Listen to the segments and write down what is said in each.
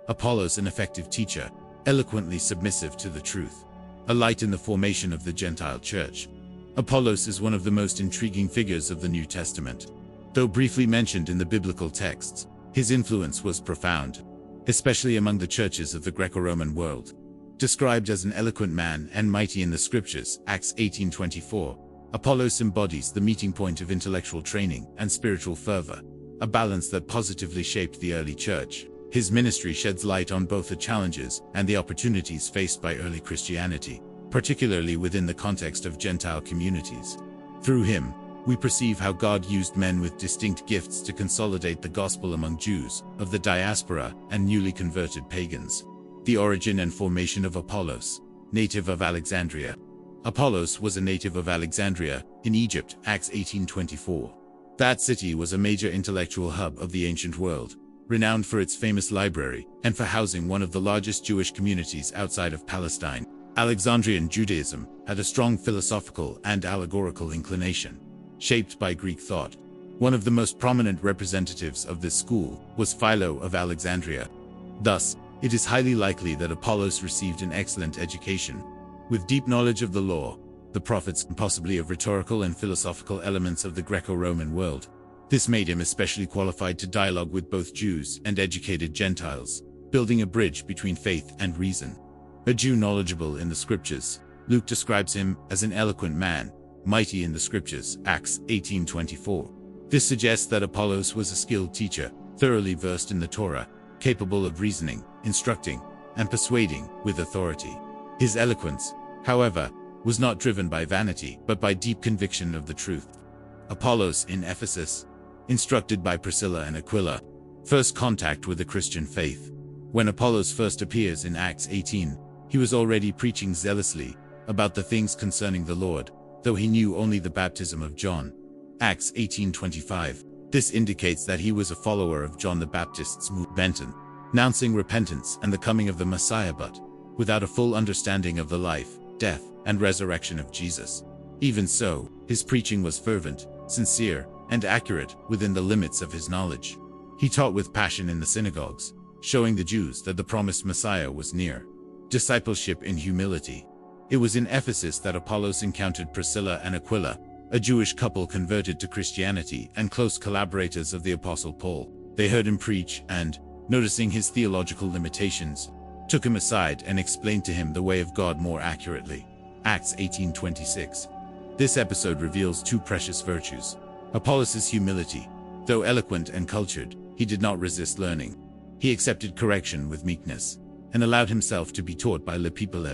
Apollos an effective teacher, eloquently submissive to the truth, a light in the formation of the Gentile church. Apollos is one of the most intriguing figures of the New Testament. Though briefly mentioned in the biblical texts, his influence was profound, especially among the churches of the Greco-Roman world. Described as an eloquent man and mighty in the scriptures, Acts 18:24, Apollos embodies the meeting point of intellectual training and spiritual fervor, a balance that positively shaped the early church. His ministry sheds light on both the challenges and the opportunities faced by early Christianity, particularly within the context of Gentile communities. Through him, we perceive how God used men with distinct gifts to consolidate the gospel among Jews of the diaspora and newly converted pagans. The origin and formation of Apollos, native of Alexandria. Apollos was a native of Alexandria, in Egypt, Acts 18:24. That city was a major intellectual hub of the ancient world, renowned for its famous library and for housing one of the largest Jewish communities outside of Palestine. Alexandrian Judaism had a strong philosophical and allegorical inclination, shaped by Greek thought. One of the most prominent representatives of this school was Philo of Alexandria. Thus, it is highly likely that Apollos received an excellent education, with deep knowledge of the law, the prophets, and possibly of rhetorical and philosophical elements of the Greco-Roman world. This made him especially qualified to dialogue with both Jews and educated Gentiles, building a bridge between faith and reason. A Jew knowledgeable in the scriptures, Luke describes him as an eloquent man, mighty in the scriptures, Acts 18:24. This suggests that Apollos was a skilled teacher, thoroughly versed in the Torah, capable of reasoning, instructing, and persuading with authority. His eloquence, however, was not driven by vanity, but by deep conviction of the truth. Apollos in Ephesus, instructed by Priscilla and Aquila, first contact with the Christian faith. When Apollos first appears in Acts 18, he was already preaching zealously about the things concerning the Lord, though he knew only the baptism of John. Acts 18:25. This indicates that he was a follower of John the Baptist's movement, announcing repentance and the coming of the Messiah, but without a full understanding of the life, death, and resurrection of Jesus. Even so, his preaching was fervent, sincere, and accurate within the limits of his knowledge. He taught with passion in the synagogues, showing the Jews that the promised Messiah was near. Discipleship in humility. It was in Ephesus that Apollos encountered Priscilla and Aquila, a Jewish couple converted to Christianity and close collaborators of the Apostle Paul. They heard him preach and, noticing his theological limitations, took him aside and explained to him the way of God more accurately. Acts 18:26. This episode reveals two precious virtues. Apollos' humility. Though eloquent and cultured, he did not resist learning. He accepted correction with meekness, and allowed himself to be taught by le people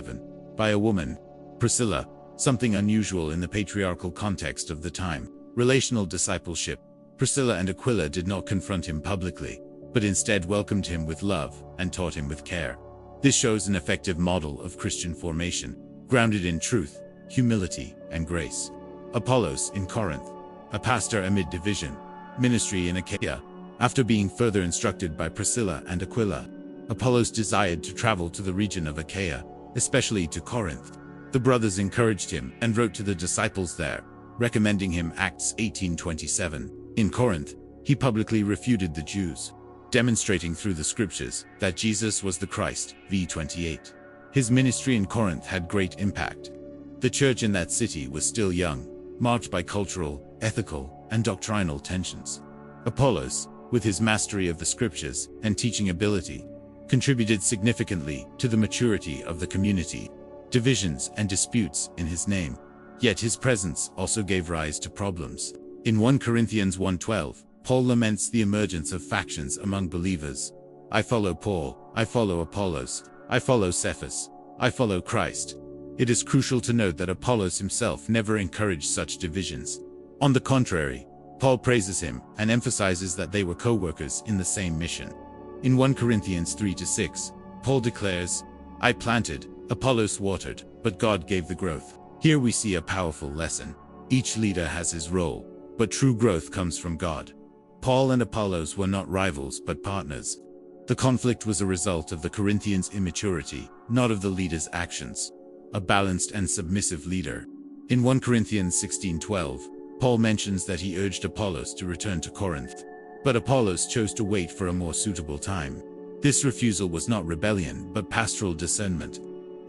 by a woman, Priscilla, something unusual in the patriarchal context of the time. Relational discipleship. Priscilla and Aquila did not confront him publicly, but instead welcomed him with love and taught him with care. This shows an effective model of Christian formation, grounded in truth, humility, and grace. Apollos in Corinth, a pastor amid division, ministry in Achaia. After being further instructed by Priscilla and Aquila, Apollos desired to travel to the region of Achaia, especially to Corinth. The brothers encouraged him and wrote to the disciples there, recommending him. Acts 18:27. In Corinth, he publicly refuted the Jews, demonstrating through the scriptures that Jesus was the Christ. v. 28. His ministry in Corinth had great impact. The church in that city was still young, marked by cultural, ethical, and doctrinal tensions. Apollos, with his mastery of the scriptures and teaching ability, contributed significantly to the maturity of the community. Divisions and disputes in his name. Yet his presence also gave rise to problems. In 1 Corinthians 1:12, Paul laments the emergence of factions among believers. I follow Paul, I follow Apollos, I follow Cephas, I follow Christ. It is crucial to note that Apollos himself never encouraged such divisions. On the contrary, Paul praises him and emphasizes that they were co-workers in the same mission. In 1 Corinthians 3-6, Paul declares, I planted, Apollos watered, but God gave the growth. Here we see a powerful lesson. Each leader has his role, but true growth comes from God. Paul and Apollos were not rivals but partners. The conflict was a result of the Corinthians' immaturity, not of the leader's actions. A balanced and submissive leader. In 1 Corinthians 16:12, Paul mentions that he urged Apollos to return to Corinth, but Apollos chose to wait for a more suitable time. This refusal was not rebellion, but pastoral discernment.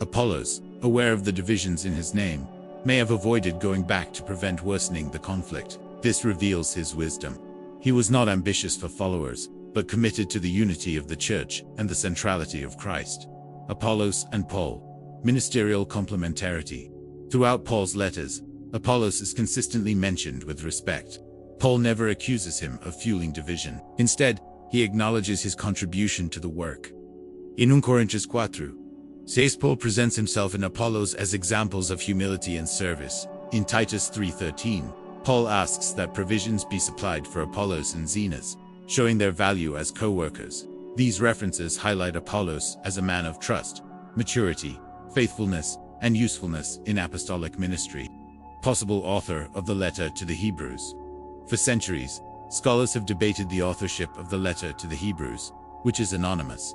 Apollos, aware of the divisions in his name, may have avoided going back to prevent worsening the conflict. This reveals his wisdom. He was not ambitious for followers, but committed to the unity of the church and the centrality of Christ. Apollos and Paul. Ministerial complementarity. Throughout Paul's letters, Apollos is consistently mentioned with respect. Paul never accuses him of fueling division. Instead, he acknowledges his contribution to the work. In 1 Coríntios 4:6, Paul presents himself and Apollos as examples of humility and service. In Titus 3:13, Paul asks that provisions be supplied for Apollos and Zenas, showing their value as co-workers. These references highlight Apollos as a man of trust, maturity, faithfulness, and usefulness in apostolic ministry. Possible author of the letter to the Hebrews. For centuries, scholars have debated the authorship of the letter to the Hebrews, which is anonymous.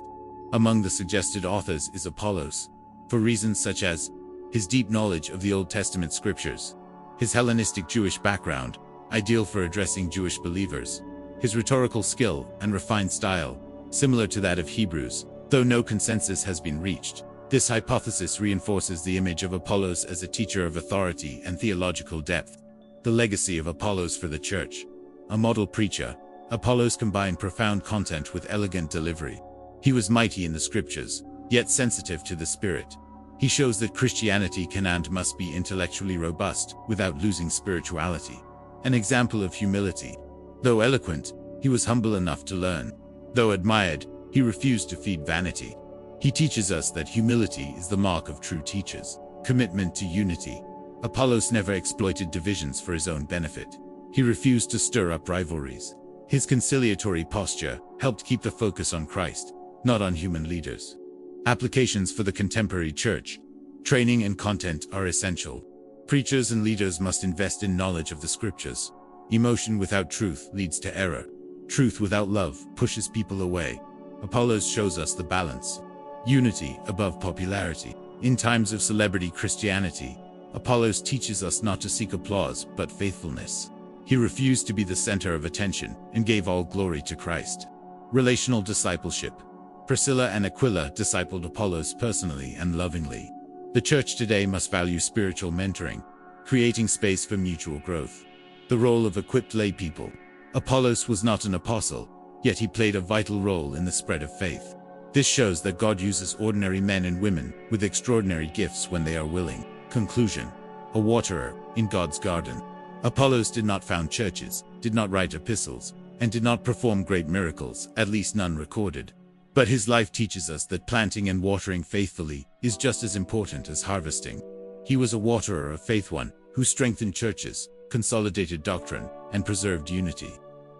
Among the suggested authors is Apollos, for reasons such as his deep knowledge of the Old Testament scriptures, his Hellenistic Jewish background, ideal for addressing Jewish believers, his rhetorical skill and refined style, similar to that of Hebrews, though no consensus has been reached. This hypothesis reinforces the image of Apollos as a teacher of authority and theological depth. The legacy of Apollos for the church. A model preacher, Apollos combined profound content with elegant delivery. He was mighty in the scriptures, yet sensitive to the spirit. He shows that Christianity can and must be intellectually robust without losing spirituality. An example of humility. Though eloquent, he was humble enough to learn. Though admired, he refused to feed vanity. He teaches us that humility is the mark of true teachers. Commitment to unity. Apollos never exploited divisions for his own benefit. He refused to stir up rivalries. His conciliatory posture helped keep the focus on Christ, not on human leaders. Applications for the contemporary church. Training and content are essential. Preachers and leaders must invest in knowledge of the scriptures. Emotion without truth leads to error. Truth without love pushes people away. Apollos shows us the balance. Unity above popularity. In times of celebrity Christianity, Apollos teaches us not to seek applause but faithfulness. He refused to be the center of attention and gave all glory to Christ. Relational discipleship. Priscilla and Aquila discipled Apollos personally and lovingly. The church today must value spiritual mentoring, creating space for mutual growth. The role of equipped lay people. Apollos was not an apostle, yet he played a vital role in the spread of faith. This shows that God uses ordinary men and women with extraordinary gifts when they are willing. Conclusion. A waterer in God's garden. Apollos did not found churches, did not write epistles, and did not perform great miracles, at least none recorded. But his life teaches us that planting and watering faithfully is just as important as harvesting. He was a waterer of faith, one who strengthened churches, consolidated doctrine, and preserved unity.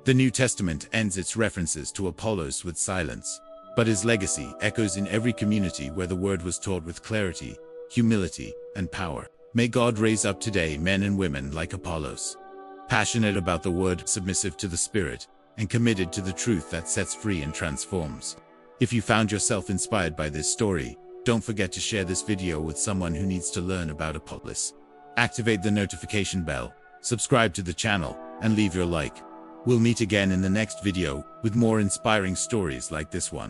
The New Testament ends its references to Apollos with silence, but his legacy echoes in every community where the word was taught with clarity, humility, and power. May God raise up today men and women like Apollos, passionate about the word, submissive to the Spirit, and committed to the truth that sets free and transforms. If you found yourself inspired by this story, don't forget to share this video with someone who needs to learn about Apollos. Activate the notification bell, subscribe to the channel, and leave your like. We'll meet again in the next video with more inspiring stories like this one.